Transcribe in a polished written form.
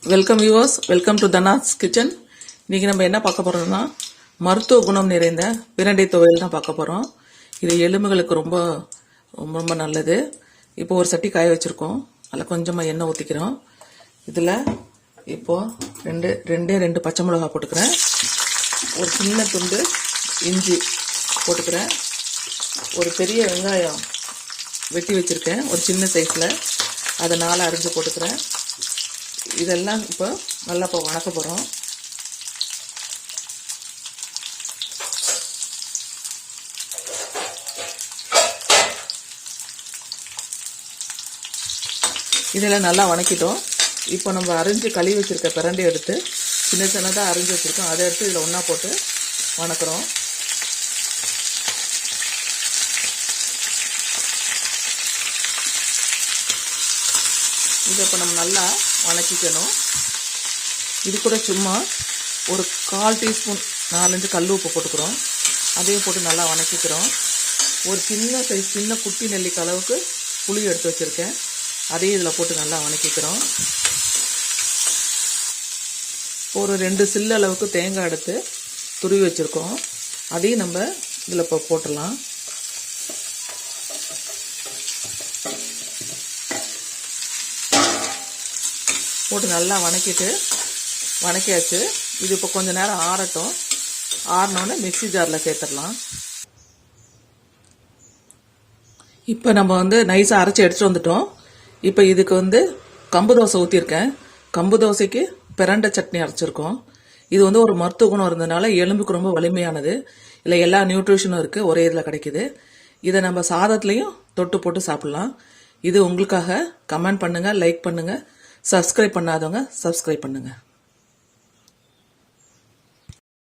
Welcome viewers, welcome to Dhana's kitchen. இன்றைக்கி நம்ம என்ன பார்க்க போகிறோம்னா மருத்துவ குணம் நிறைந்த பிரண்டை துவையல் தான் பார்க்க போகிறோம். இது எலும்புகளுக்கு ரொம்ப ரொம்ப ரொம்ப நல்லது. இப்போ ஒரு சட்டி காய வச்சுருக்கோம், அதில் கொஞ்சமாக எண்ணெய் ஊற்றிக்கிறோம். இதில் இப்போது ரெண்டு பச்சை மிளகாய் போட்டுக்கிறேன், ஒரு சின்ன துண்டு இஞ்சி போட்டுக்கிறேன், ஒரு பெரிய வெங்காயம் வெட்டி வச்சுருக்கேன் ஒரு சின்ன சைஸில், அதை 4 அரிஞ்சு போட்டுக்கிறேன். இதெல்லாம் இப்போ நல்லா வணக்க போகிறோம். இதெல்லாம் நல்லா வணக்கிட்டோம். இப்போ நம்ம அரிஞ்சு கழுவி வச்சுருக்க பிரண்டை எடுத்து சின்ன சின்னதாக அரிஞ்சு வச்சுருக்கோம், அதை எடுத்து இதில் ஒன்றா போட்டு வணக்கிறோம். இதை இப்போ நம்ம நல்லா வணக்கிக்கணும். இது கூட சும்மா ஒரு 1/4 டீஸ்பூன் 4-5 கல் உப்பு போட்டுக்கிறோம், அதையும் போட்டு நல்லா வணக்கிக்கிறோம். ஒரு சின்ன சைஸ் சின்ன குட்டி நெல்லிக்காய் அளவுக்கு புளி எடுத்து வச்சுருக்கேன், அதையும் இதில் போட்டு நல்லா வணக்கிக்கிறோம். ஒரு 2 சில்லு அளவுக்கு தேங்காய் எடுத்து துருவி வச்சுருக்கோம், அதையும் நம்ம இதில் இப்போ போட்டுடலாம். போட்டு நல்லா வணக்கியாச்சு. இது இப்போ கொஞ்சம் நேரம் ஆறட்டும். ஆறினோடனே மிக்ஸி ஜாரில் சேர்த்துடலாம். இப்போ நம்ம நைஸாக அரைச்சி எடுத்துகிட்டு வந்துட்டோம். இப்போ இதுக்கு கம்பு தோசை ஊற்றிருக்கேன். கம்பு தோசைக்கு பிரண்டை சட்னி அரைச்சிருக்கோம். இது ஒரு மருத்துவ குணம் இருந்ததுனால எலும்புக்கு ரொம்ப வலிமையானது. இல்லை எல்லா நியூட்ரிஷனும் இருக்குது, ஒரே இதில் கிடைக்குது. இதை நம்ம சாதத்துலேயும் தொட்டு போட்டு சாப்பிட்லாம். இது உங்களுக்காக. கமெண்ட் பண்ணுங்கள், லைக் பண்ணுங்கள், சப்ஸ்கிரைப் பண்ணாதவங்க சப்ஸ்கிரைப் பண்ணுங்கள்.